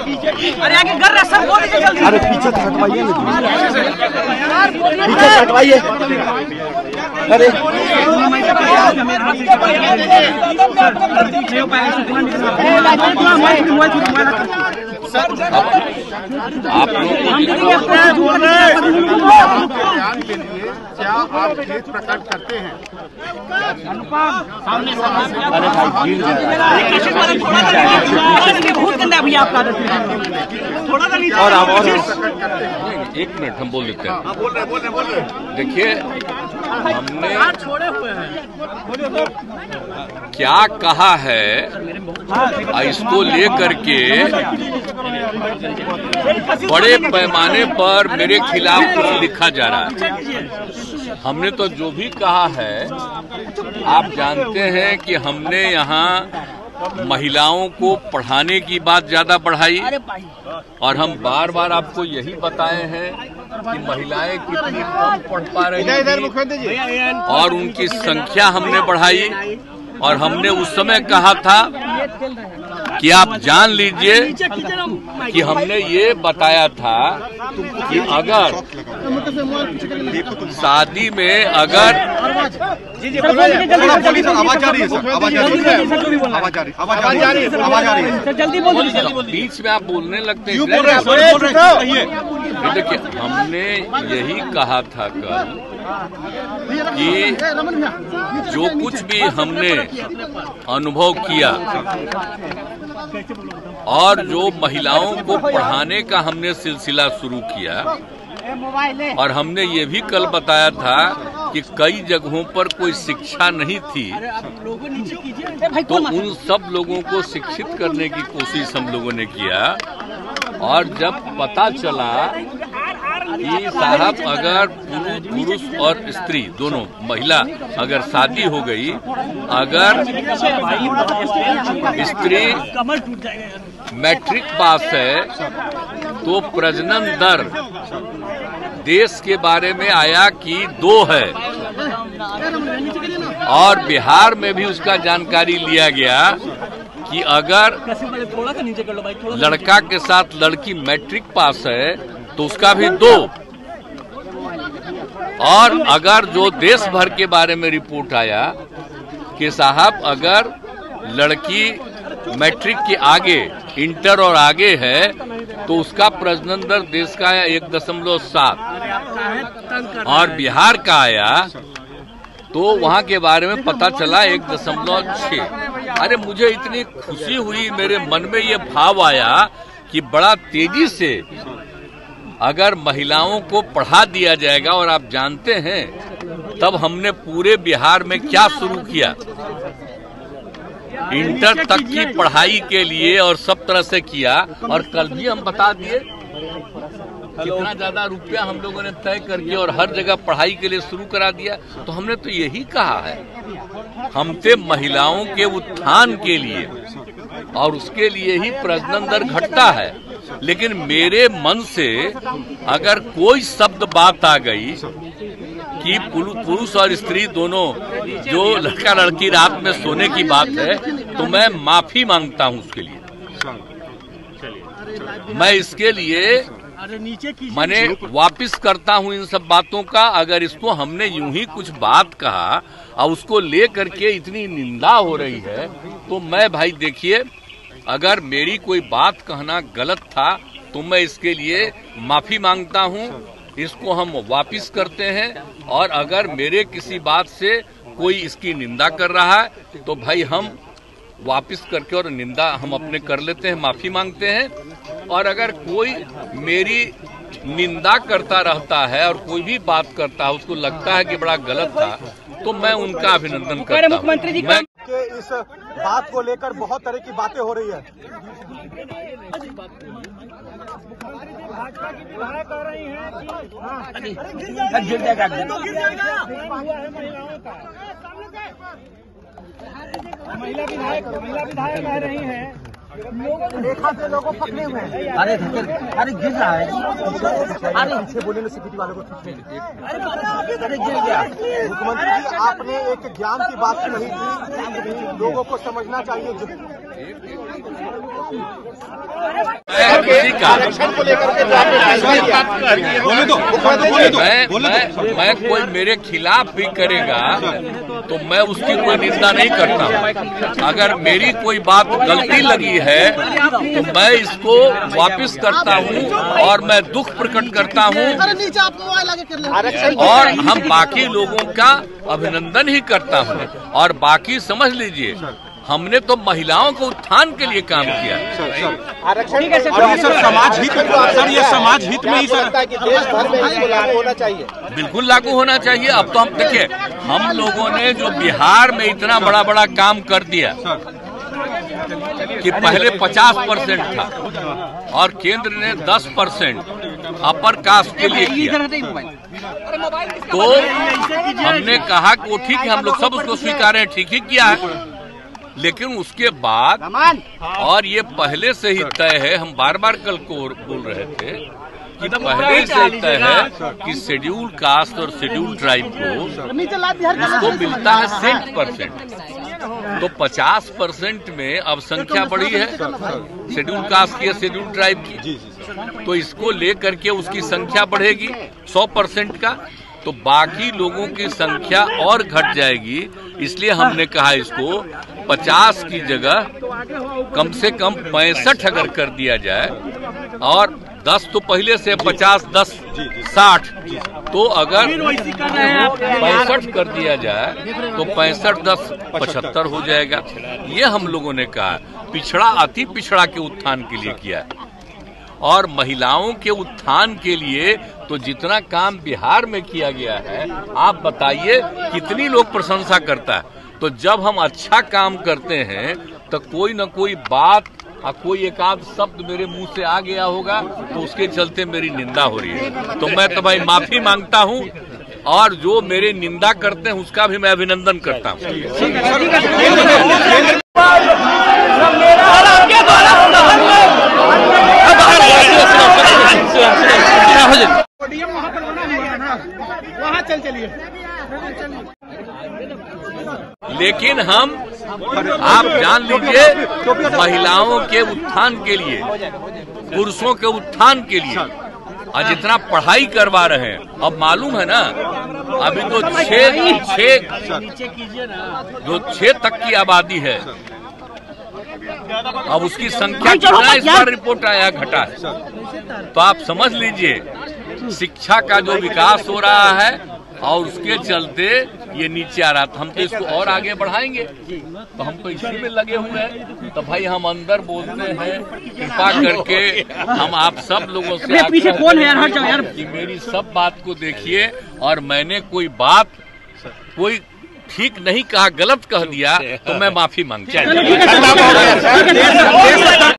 अरे आगे कर रहा सर, बोल दीजिए जल्दी। अरे पीछे से हटवाइए, पीछे से हटवाइए। अरे आप क्या आप खेत प्रकट करते हैं? बहुत गंदा है भैया आपका। और एक मिनट हम बोल देते हैं। बोल रहे। देखिए, हमने क्या कहा है इसको लेकर के बड़े पैमाने पर मेरे खिलाफ कुछ लिखा जा रहा है। हमने तो जो भी कहा है, आप जानते हैं कि हमने यहाँ महिलाओं को पढ़ाने की बात ज्यादा बढ़ाई, और हम बार बार आपको यही बताए हैं कि महिलाएं कितनी कम पढ़ पा रही हैं, और उनकी संख्या हमने बढ़ाई। और हमने उस समय कहा था कि आप जान लीजिए कि हमने ये बताया था कि अगर शादी में अगर बीच में आप बोलने लगते हैं, देखिए हमने यही कहा था कल कि जो कुछ भी हमने अनुभव किया और जो महिलाओं को पढ़ाने का हमने सिलसिला शुरू किया, और हमने ये भी कल बताया था कि कई जगहों पर कोई शिक्षा नहीं थी, तो उन सब लोगों को शिक्षित करने की कोशिश हम लोगों ने किया। और जब पता चला कि साहब अगर पुरुष और स्त्री दोनों, महिला अगर शादी हो गई, अगर स्त्री मैट्रिक पास है, तो प्रजनन दर देश के बारे में आया कि 2 है, और बिहार में भी उसका जानकारी लिया गया कि अगर लड़का के साथ लड़की मैट्रिक पास है तो उसका भी 2। और अगर जो देश भर के बारे में रिपोर्ट आया कि साहब अगर लड़की मैट्रिक के आगे, इंटर और आगे है, तो उसका प्रजनन दर देश का आया 1.7, और बिहार का आया तो वहां के बारे में पता चला 1.6। अरे मुझे इतनी खुशी हुई, मेरे मन में ये भाव आया कि बड़ा तेजी से अगर महिलाओं को पढ़ा दिया जाएगा। और आप जानते हैं तब हमने पूरे बिहार में क्या शुरू किया, इंटर तक की पढ़ाई के लिए, और सब तरह से किया। और कल भी हम बता दिए कितना ज्यादा रुपया हम लोगों ने तय करके और हर जगह पढ़ाई के लिए शुरू करा दिया। तो हमने तो यही कहा है, हमसे महिलाओं के उत्थान के लिए और उसके लिए ही प्रजनन दर घटता है। लेकिन मेरे मन से अगर कोई शब्द बात आ गई कि पुरुष और स्त्री दोनों, जो लड़का लड़की रात में सोने की बात है, तो मैं माफी मांगता हूं उसके लिए। मैं इसके लिए मैंने वापिस करता हूं इन सब बातों का। अगर इसको हमने यूं ही कुछ बात कहा और उसको लेकर के इतनी निंदा हो रही है, तो मैं भाई देखिए, अगर मेरी कोई बात कहना गलत था तो मैं इसके लिए माफी मांगता हूं। इसको हम वापिस करते हैं, और अगर मेरे किसी बात से कोई इसकी निंदा कर रहा है तो भाई हम वापिस करके और निंदा हम अपने कर लेते हैं, माफी मांगते हैं। और अगर कोई मेरी निंदा करता रहता है और कोई भी बात करता है, उसको लगता है कि बड़ा गलत था, तो मैं उनका अभिनंदन करता हूं। मुख्यमंत्री जी के इस बात को लेकर बहुत तरह की बातें हो रही है। भाजपा की विधायक कह रही हैं कि महिला विधायक कह रही हैं लोगों पकड़े हुए हैं। अरे गिर रहा है, अरे पीछे बोले में सिक्योरिटी वालों को अरे गिर गया। मुख्यमंत्री जी, आपने एक ज्ञान की बात कही थी, लोगों को समझना चाहिए। किसी का। आरक्षण को लेकर के जो आपने फैसला किया, मैं कोई मेरे खिलाफ भी करेगा तो मैं उसकी कोई निंदा नहीं करता हूँ। अगर मेरी कोई बात गलती लगी है तो मैं इसको वापस करता हूँ और मैं दुख प्रकट करता हूँ और हम बाकी लोगों का अभिनंदन ही करता हूँ। और बाकी समझ लीजिए, हमने तो महिलाओं के उत्थान के लिए काम किया। आरक्षण और ये सर समाज हित, सर ये समाज हित में ही सर कि देश भर में इसको लागू होना चाहिए। बिल्कुल लागू होना चाहिए। अब तो हम देखिए, हम लोगों ने जो बिहार में इतना बड़ा बड़ा काम कर दिया कि पहले 50% था और केंद्र ने 10% अपर कास्ट के लिए किया। तो हमने कहा कि वो ठीक है, हम लोग सब उसको स्वीकार हैं, ठीक ही किया है। लेकिन उसके बाद, और ये पहले से ही तय है, हम बार बार कल को बोल रहे थे कि पहले से तय है कि शेड्यूल कास्ट और शेड्यूल ट्राइब को इसको मिलता है 60%। तो 50% में अब संख्या बढ़ी है शेड्यूल कास्ट की, शेड्यूल ट्राइब की, तो इसको लेकर के उसकी संख्या बढ़ेगी 100% का, तो बाकी लोगों की संख्या और घट जाएगी। इसलिए हमने कहा इसको 50 की जगह कम से कम 65 अगर कर दिया जाए, और 10 तो पहले से 50, 10, 60, तो अगर 65 कर दिया जाए तो 65, 10, 75 हो जाएगा। ये हम लोगों ने कहा, पिछड़ा अति पिछड़ा के उत्थान के लिए किया है। और महिलाओं के उत्थान के लिए तो जितना काम बिहार में किया गया है, आप बताइए कितनी लोग प्रशंसा करता है। तो जब हम अच्छा काम करते हैं तो कोई न कोई बात, कोई एक आध शब्द मेरे मुंह से आ गया होगा तो उसके चलते मेरी निंदा हो रही है। तो मैं तो भाई माफी मांगता हूं, और जो मेरे निंदा करते हैं उसका भी मैं अभिनंदन करता हूं। वहाँ चलिए। लेकिन हम, आप जान लीजिए, महिलाओं के उत्थान के लिए, पुरुषों के उत्थान के लिए आज इतना पढ़ाई करवा रहे हैं। अब मालूम है ना, अभी तो 6 तक की आबादी है, अब उसकी संख्या कितना इस बार रिपोर्ट आया घटा है। तो आप समझ लीजिए शिक्षा का जो विकास हो रहा है और उसके चलते ये नीचे आ रहा था। हम तो इसको और आगे बढ़ाएंगे, तो हम तो इसी में लगे हुए हैं। तो भाई हम अंदर बोलते हैं, कृपा करके हम आप सब लोगों से पीछे कौन है यार, कि मेरी सब बात को देखिए, और मैंने कोई बात कोई ठीक नहीं कहा, गलत कह दिया तो मैं माफी मांगता हूं।